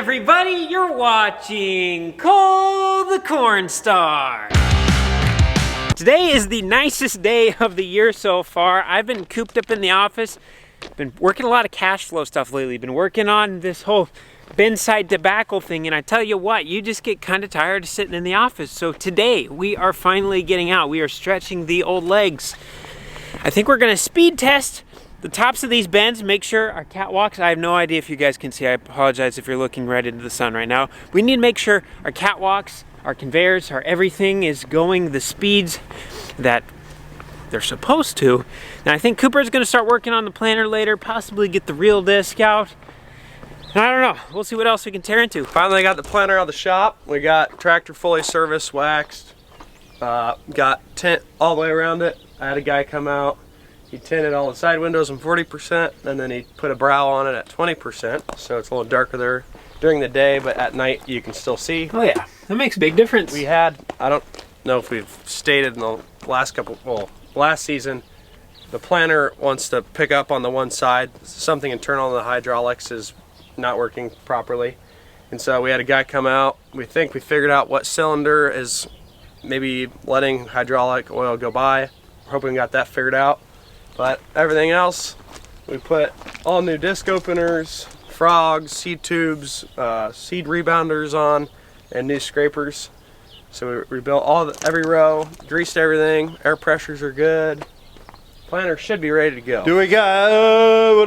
everybody, you're watching Cole the Cornstar. Today is the nicest day of the year so far. I've been cooped up in the office, been working a lot of cash flow stuff lately, been working on this whole bin side tobacco thing, and I tell you what, you just get kind of tired of sitting in the office. So today we are finally getting out. We are stretching the old legs. I think we're gonna speed test the tops of these bends, make sure our catwalks, I have no idea if you guys can see, I apologize if you're looking right into the sun right now. We need to make sure our catwalks, our conveyors, our everything is going the speeds that they're supposed to. And I think Cooper's gonna start working on the planter later, possibly get the real disc out. And I don't know, we'll see what else we can tear into. Finally got the planter out of the shop. We got tractor fully serviced, waxed, got tint all the way around it. I had a guy come out. He tinted all the side windows in 40%, and then he put a brow on it at 20%, so it's a little darker there during the day, but at night you can still see. Oh yeah, that makes a big difference. We had, I don't know if we've stated in the last last season, the planter wants to pick up on the one side. Something internal in the hydraulics is not working properly. And so we had a guy come out. We think we figured out what cylinder is maybe letting hydraulic oil go by. We're hoping we got that figured out. But everything else, we put all new disc openers, frogs, seed tubes, seed rebounders on, and new scrapers. So we rebuilt every row, greased everything, air pressures are good. Planter should be ready to go. What do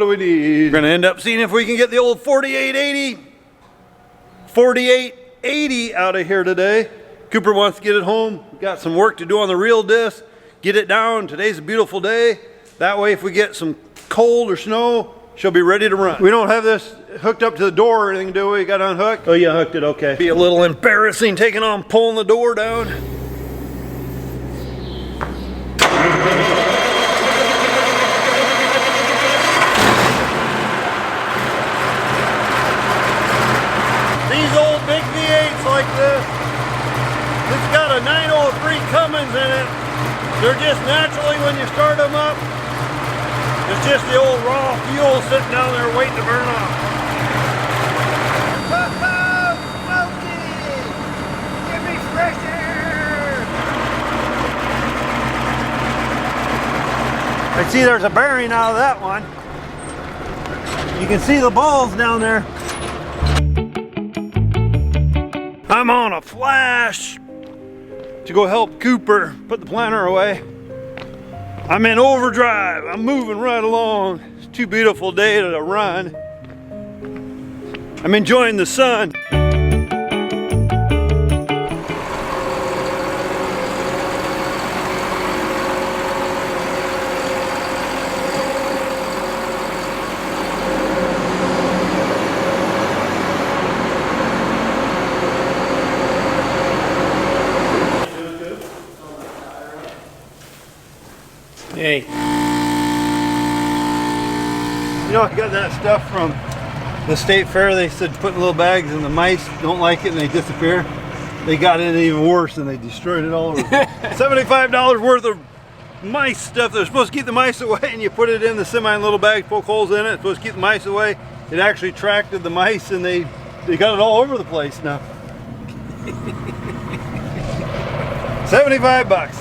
we need? We're gonna end up seeing if we can get the old 4880 out of here today. Cooper wants to get it home. Got some work to do on the real disc. Get it down. Today's a beautiful day. That way, if we get some cold or snow, she'll be ready to run. We don't have this hooked up to the door or anything, do we? Got it unhooked? Oh, you hooked it, okay. Be a little embarrassing taking on pulling the door down. These old big V8s like this, it's got a 903 Cummins in it. They're just naturally, when you start them up, it's just the old raw fuel sitting down there waiting to burn off. Whoa, Smokey! Give me fresh air! I see there's a bearing out of that one. You can see the balls down there. I'm on a flash to go help Cooper put the planter away. I'm in overdrive. I'm moving right along. It's too beautiful day to run. I'm enjoying the sun. Hey. You know, I got that stuff from the state fair. They said put in little bags and the mice don't like it and they disappear. They got it even worse and they destroyed it all over. $75 worth of mice stuff. They're supposed to keep the mice away, and you put it in the semi in little bags, poke holes in it. It's supposed to keep the mice away. It actually attracted the mice and they got it all over the place now. 75 bucks.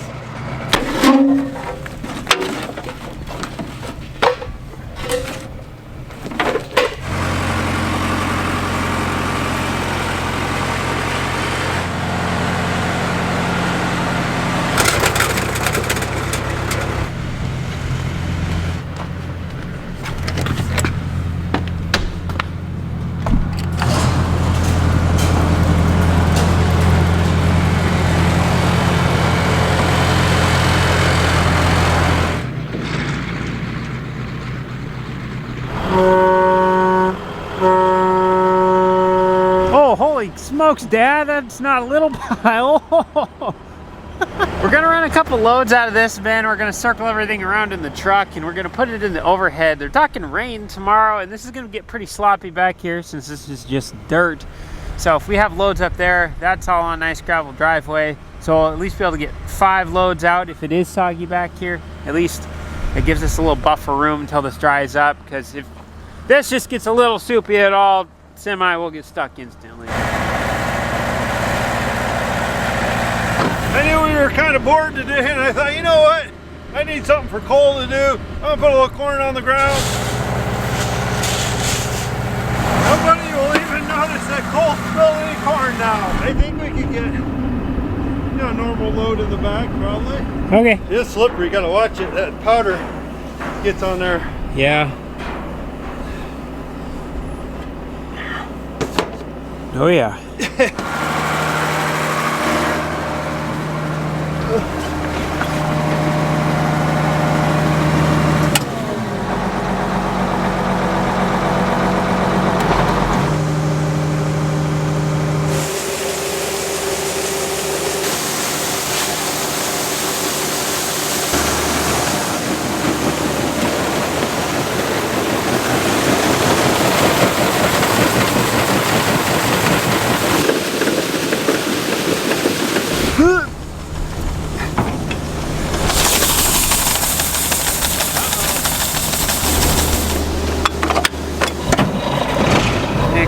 Smokes, Dad, that's not a little pile. We're gonna run a couple loads out of this bin. We're gonna circle everything around in the truck and we're gonna put it in the overhead. They're talking rain tomorrow and this is gonna get pretty sloppy back here since this is just dirt. So if we have loads up there, that's all on nice gravel driveway. So we'll at least be able to get 5 loads out if it is soggy back here. At least it gives us a little buffer room until this dries up, because if this just gets a little soupy at all, semi will get stuck instantly. I knew we were kind of bored today, and I thought, you know what? I need something for Cole to do. I'm gonna put a little corn on the ground. Nobody will even notice that Cole spilled any corn now. I think we could get, you know, a normal load in the back, probably. Okay. It's slippery, gotta watch it. That powder gets on there. Yeah. Oh yeah.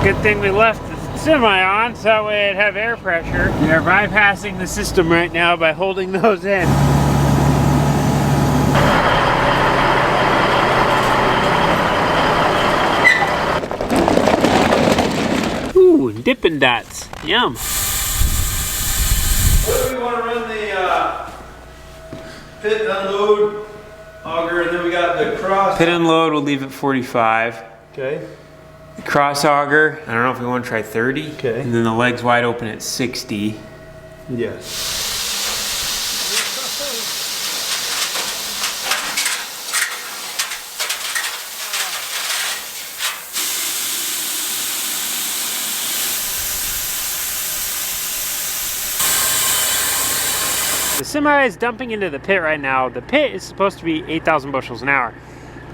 Good thing we left the semi on, so that way it'd have air pressure. We are bypassing the system right now by holding those in. Ooh, Dippin' Dots. Yum. What do we want to run the pit unload auger, and then we got the cross. Pit and load, we'll leave at 45. Okay. The cross auger, I don't know if we want to try 30. Okay. And then the legs wide open at 60. Yes. The semi is dumping into the pit right now. The pit is supposed to be 8,000 bushels an hour.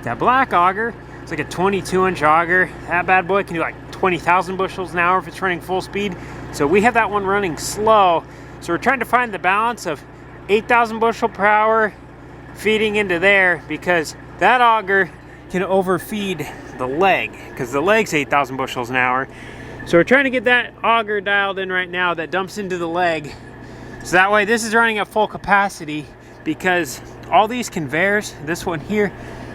That black auger, it's like a 22-inch auger. That bad boy can do like 20,000 bushels an hour if it's running full speed. So we have that one running slow. So we're trying to find the balance of 8,000 bushel per hour feeding into there, because that auger can overfeed the leg, because the leg's 8,000 bushels an hour. So we're trying to get that auger dialed in right now that dumps into the leg. So that way this is running at full capacity, because all these conveyors, this one here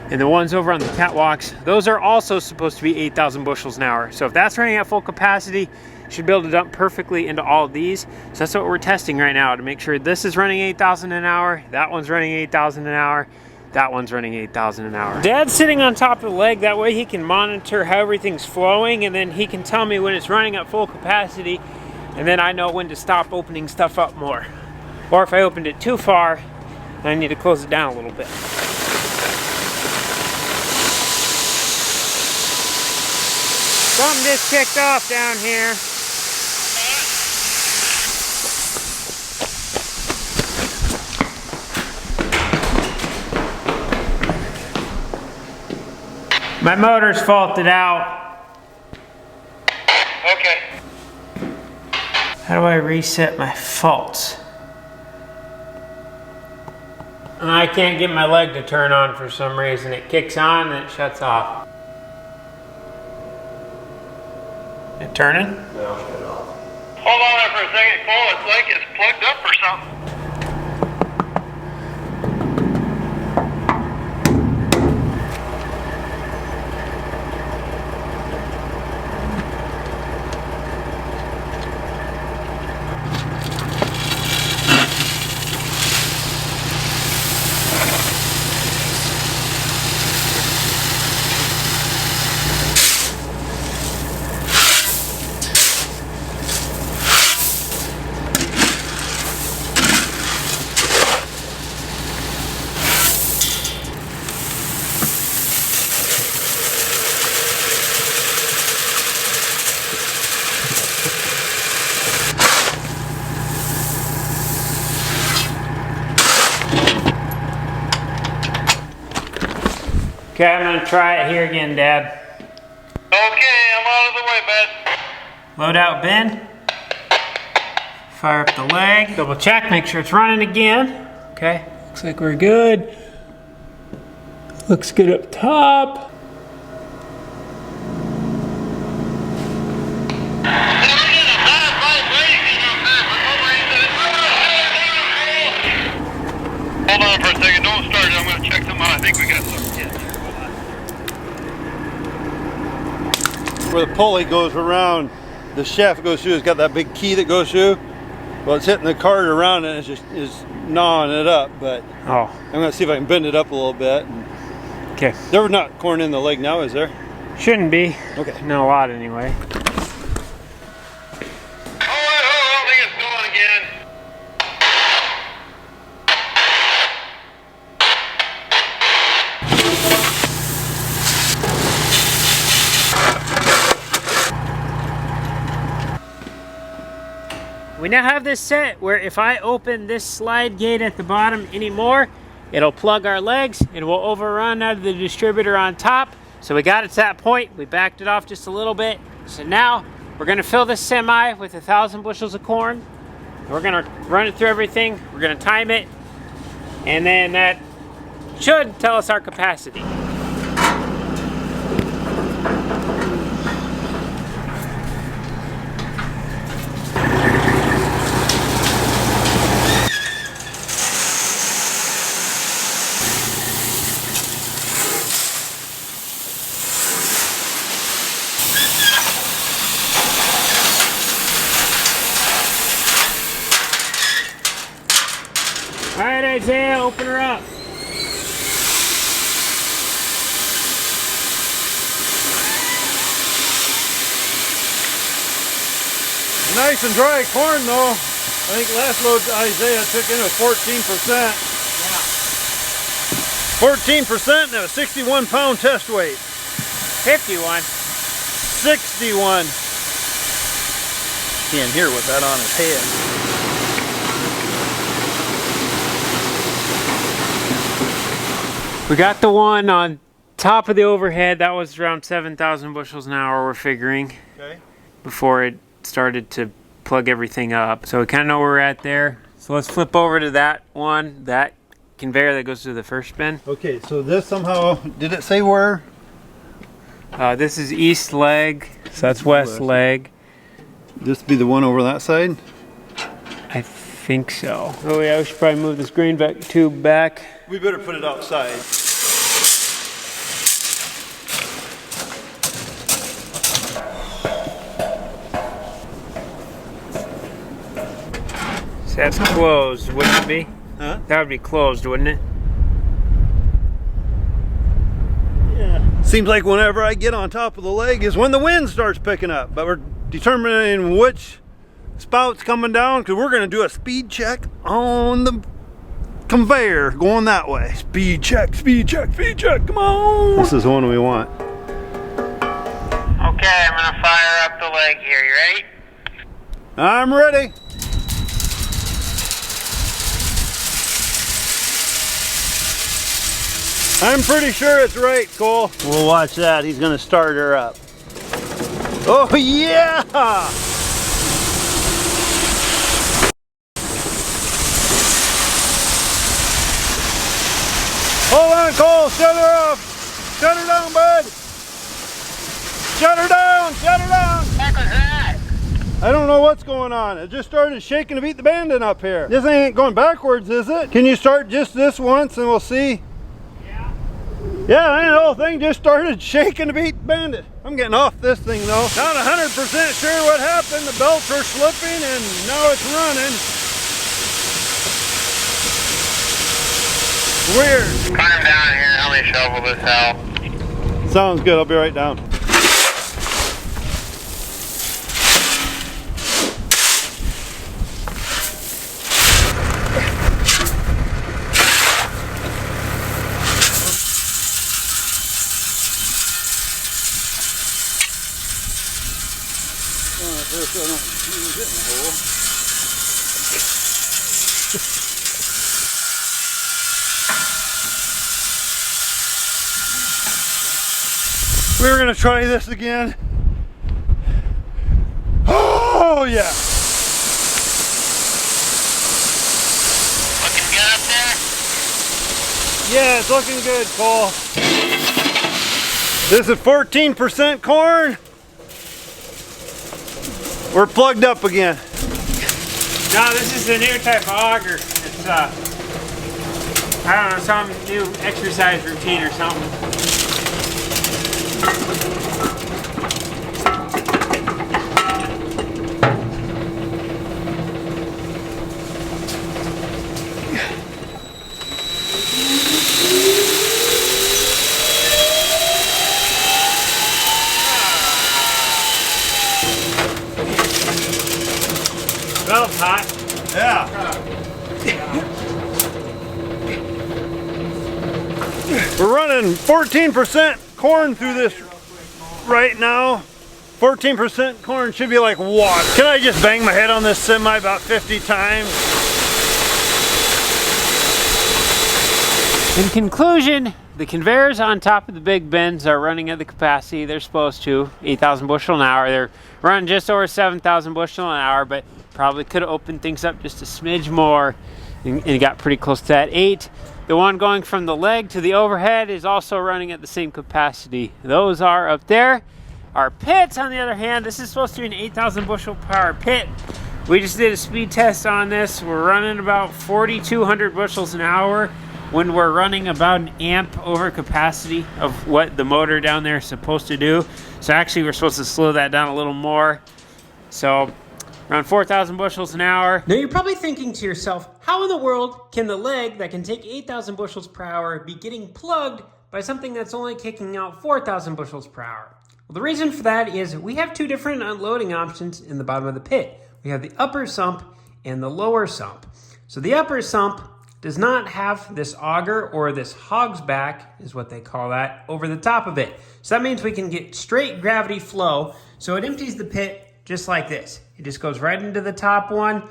and the ones over on the catwalks, those are also supposed to be 8,000 bushels an hour. So if that's running at full capacity, you should be able to dump perfectly into all of these. So that's what we're testing right now, to make sure this is running 8,000 an hour, that one's running 8,000 an hour, that one's running 8,000 an hour. Dad's sitting on top of the leg, that way he can monitor how everything's flowing, and then he can tell me when it's running at full capacity, and then I know when to stop opening stuff up more. Or if I opened it too far, I need to close it down a little bit. Something just kicked off down here. My motor's faulted out. Okay. How do I reset my faults? I can't get my leg to turn on for some reason. It kicks on and it shuts off. It turning? No, shut off. Hold on there for a second, Cole. It's like it's plugged up or something. Okay, I'm gonna try it here again, Dad. Okay, I'm out of the way, bud. Load out bin. Fire up the leg. Double check, make sure it's running again. Okay, looks like we're good. Looks good up top. think we got something in here. Where the pulley goes around, the shaft goes through, it's got that big key that goes through. Well, it's hitting the card around it, and it's just gnawing it up, but Oh, I'm gonna see if I can bend it up a little bit. okay. There's not corn in the leg now, is there? Shouldn't be. Okay. Not a lot anyway. Oh, I think it's going again. We now have this set where if I open this slide gate at the bottom anymore, it'll plug our legs and we'll overrun out of the distributor on top. So we got it to that point, we backed it off just a little bit. So now we're gonna fill this semi with 1,000 bushels of corn. We're gonna run it through everything, we're gonna time it, and then that should tell us our capacity. All right, Isaiah, open her up. Nice and dry corn though. I think last load Isaiah took in was 14%. Yeah. 14% and a 61 pound test weight. 51. 61. Can't hear with that on his head. We got the one on top of the overhead. That was around 7,000 bushels an hour, we're figuring, Okay. before it started to plug everything up. So we kind of know where we're at there. So let's flip over to that one, that conveyor that goes through the first bin. Okay, so this somehow, did it say where? This is east leg, so that's west leg. This be the one over that side? I think so. Oh yeah, we should probably move this green tube back. We better put it outside. So that's closed, wouldn't it be? Huh? That would be closed, wouldn't it? Yeah. Seems like whenever I get on top of the leg is when the wind starts picking up, but we're determining which spout's coming down because we're going to do a speed check on the conveyor going that way. Speed check, speed check, speed check, come on. This is the one we want. Okay, I'm gonna fire up the leg here. You ready? I'm ready. I'm pretty sure it's right, Cole. We'll watch that. He's gonna start her up. Oh yeah! Hold on, Cole. Shut her off. Shut her down, bud. Shut her down. Shut her down. What was that? I don't know what's going on. It just started shaking to beat the bandit up here. This ain't going backwards, is it? Can you start just this once and we'll see? Yeah. Yeah, I know, the whole thing just started shaking to beat the bandit. I'm getting off this thing though. Not 100% sure what happened. The belts were slipping and now it's running. Weird. Climb down here and help me shovel this out. Sounds good. I'll be right down. So I don't get in the hole. We're gonna try this again. Oh yeah. Looking good up there? Yeah, it's looking good, Cole. This is 14% corn. We're plugged up again. No, this is the new type of auger. It's I don't know, some new exercise routine or something. Smells hot. Yeah. We're running 14% corn through this right now. 14% corn should be like water. Can I just bang my head on this semi about 50 times? In conclusion, the conveyors on top of the big bins are running at the capacity they're supposed to, 8,000 bushel an hour. They're running just over 7,000 bushel an hour, but probably could have opened things up just a smidge more and got pretty close to that 8. The one going from the leg to the overhead is also running at the same capacity. Those are up there. Our pits, on the other hand, this is supposed to be an 8,000 bushel per hour pit. We just did a speed test on this. We're running about 4,200 bushels an hour when we're running about an amp over capacity of what the motor down there is supposed to do. So actually we're supposed to slow that down a little more. So around 4,000 bushels an hour. Now you're probably thinking to yourself, how in the world can the leg that can take 8,000 bushels per hour be getting plugged by something that's only kicking out 4,000 bushels per hour? Well, the reason for that is we have two different unloading options in the bottom of the pit. We have the upper sump and the lower sump. So the upper sump does not have this auger, or this hog's back is what they call that, over the top of it. So that means we can get straight gravity flow. So it empties the pit just like this. It just goes right into the top one,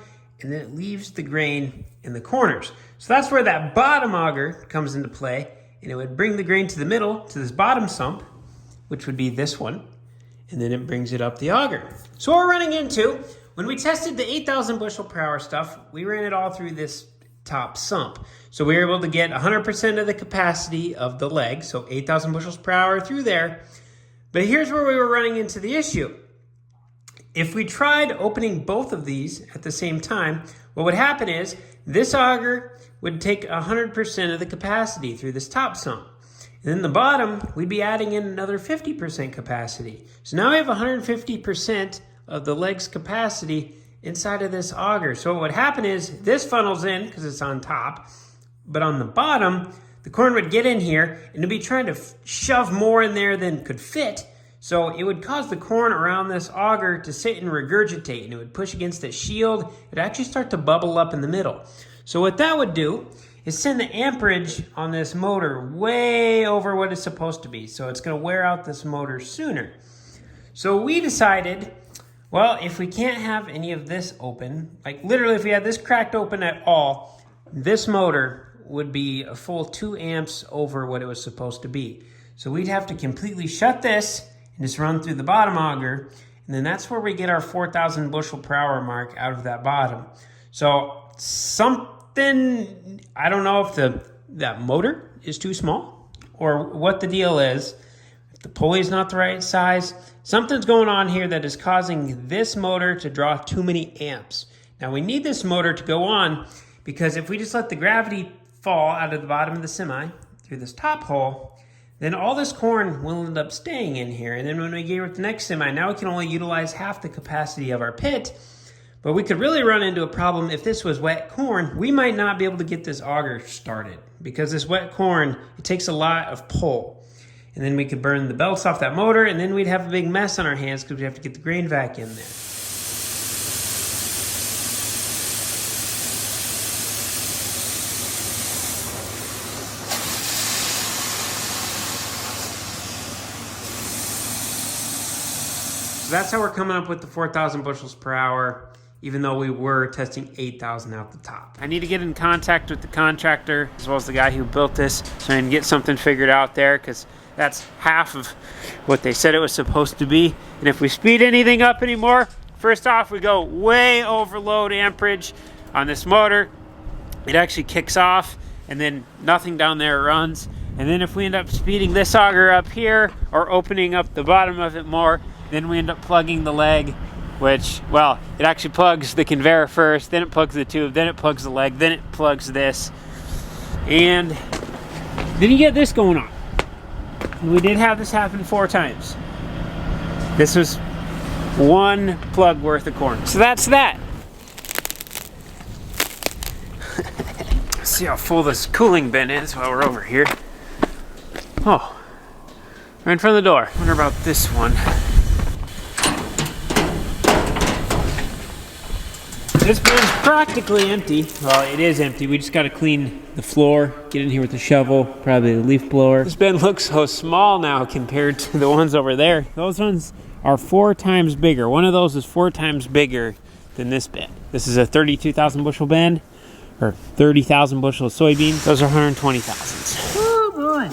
and then it leaves the grain in the corners. So that's where that bottom auger comes into play, and it would bring the grain to the middle, to this bottom sump, which would be this one, and then it brings it up the auger. So what we're running into, when we tested the 8,000 bushel per hour stuff, we ran it all through this top sump. So we were able to get 100% of the capacity of the leg, so 8,000 bushels per hour through there. But here's where we were running into the issue. If we tried opening both of these at the same time, what would happen is this auger would take 100% of the capacity through this top sump. And then the bottom, we'd be adding in another 50% capacity. So now we have 150% of the leg's capacity inside of this auger. So what would happen is this funnels in because it's on top, but on the bottom, the corn would get in here and it'd be trying to shove more in there than could fit. So it would cause the corn around this auger to sit and regurgitate, and it would push against the shield. It'd actually start to bubble up in the middle. So what that would do is send the amperage on this motor way over what it's supposed to be. So it's going to wear out this motor sooner. So we decided, well, if we can't have any of this open, like literally if we had this cracked open at all, this motor would be a full 2 amps over what it was supposed to be. So we'd have to completely shut this and just run through the bottom auger, and then that's where we get our 4,000 bushel per hour mark out of that bottom. So something, I don't know if that motor is too small or what the deal is. If the pulley's not the right size, something's going on here that is causing this motor to draw too many amps. Now we need this motor to go on because if we just let the gravity fall out of the bottom of the semi through this top hole, then all this corn will end up staying in here. And then when we get with the next semi, now we can only utilize half the capacity of our pit. But we could really run into a problem if this was wet corn. We might not be able to get this auger started because this wet corn, it takes a lot of pull. And then we could burn the belts off that motor, and then we'd have a big mess on our hands because we'd have to get the grain vac in there. So that's how we're coming up with the 4,000 bushels per hour, even though we were testing 8,000 out the top. I need to get in contact with the contractor as well as the guy who built this so I can get something figured out there, because that's half of what they said it was supposed to be. And if we speed anything up anymore, first off, we go way overload amperage on this motor. It actually kicks off, and then nothing down there runs. And then if we end up speeding this auger up here or opening up the bottom of it more, then we end up plugging the leg, which, well, it actually plugs the conveyor first, then it plugs the tube, then it plugs the leg, then it plugs this. And then you get this going on. We did have this happen 4 times. This was 1 plug worth of corn. So that's that. Let's see how full this cooling bin is while we're over here. Oh, right in front of the door. Wonder about this one. This bin's practically empty. Well, it is empty. We just got to clean the floor, get in here with the shovel, probably the leaf blower. This bin looks so small now compared to the ones over there. Those ones are 4 times bigger. One of those is 4 times bigger than this bin. This is a 32,000 bushel bin, or 30,000 bushel of soybeans. Those are 120,000s. Oh boy.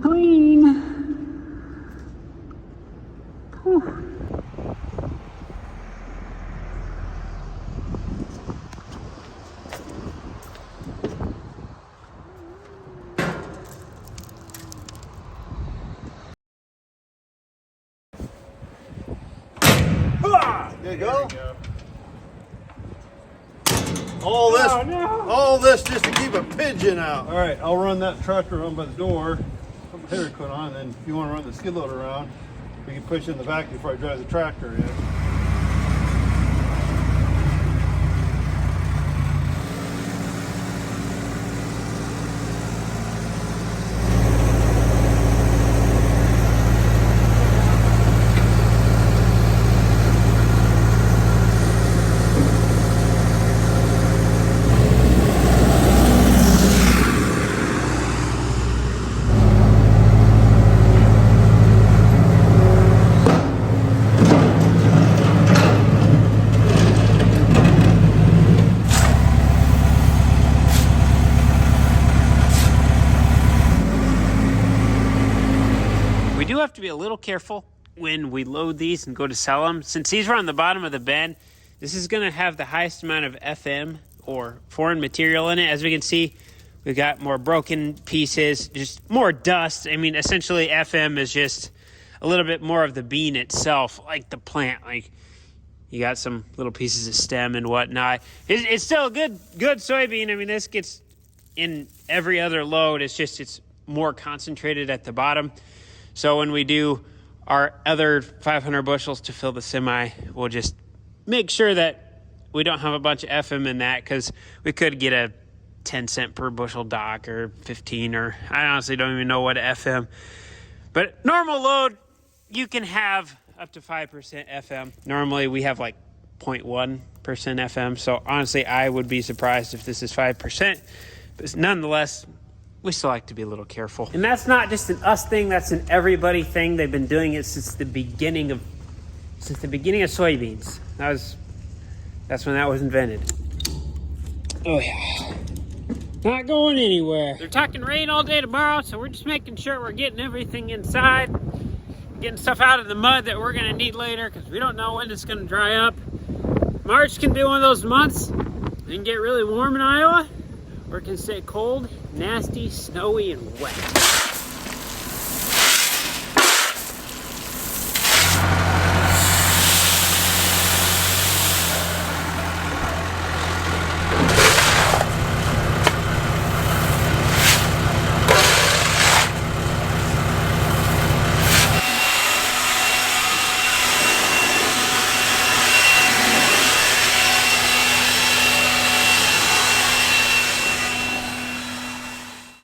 Clean. Whew. There you go. All this, all this just to keep a pigeon out. All right, I'll run that tractor around by the door. Put my header coat on, and then if you want to run the skid loader around, we can push in the vacuum before I drive the tractor in. Have to be a little careful when we load these and go to sell them. Since these were on the bottom of the bin, this is going to have the highest amount of FM or foreign material in it. As we can see, we've got more broken pieces, just more dust. I mean, essentially FM is just a little bit more of the bean itself, like the plant. Like you got some little pieces of stem and whatnot. It's still a good soybean. I mean, this gets in every other load. It's just it's more concentrated at the bottom. So when we do our other 500 bushels to fill the semi, we'll just make sure that we don't have a bunch of FM in that, because we could get a 10 cent per bushel dock or 15, or I honestly don't even know what FM. But normal load, you can have up to 5% FM. Normally we have like 0.1% FM. So honestly, I would be surprised if this is 5%. But nonetheless, we still like to be a little careful. And that's not just an us thing, that's an everybody thing. They've been doing it since the beginning of soybeans. That's when that was invented. Oh yeah. Not going anywhere. They're talking rain all day tomorrow, so we're just making sure we're getting everything inside, getting stuff out of the mud that we're gonna need later, because we don't know when it's gonna dry up. March can be one of those months. It can get really warm in Iowa, or it can stay cold, nasty, snowy, and wet.